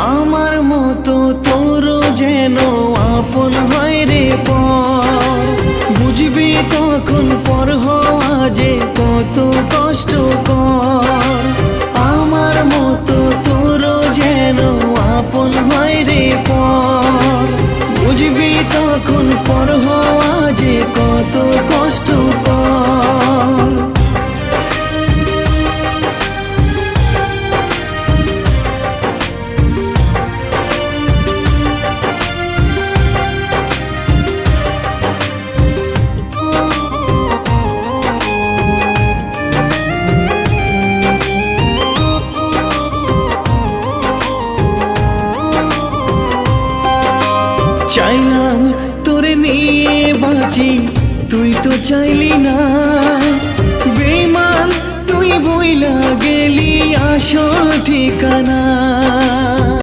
আমার মতো তোর যেন আপন হয় রে পর, বুঝবি তখন পর হওয়া যে কত কষ্টকর। আমার মতো তোর যেন আপন হয় রে পর, বুঝবি তখন পর হওয়া যে কত কষ্টকর। চাইলাম তোরে নিয়ে বাঁচি, তুই তো চাইলি না। বেঈমান তুই বইলা গেলি আসল ঠিকানা।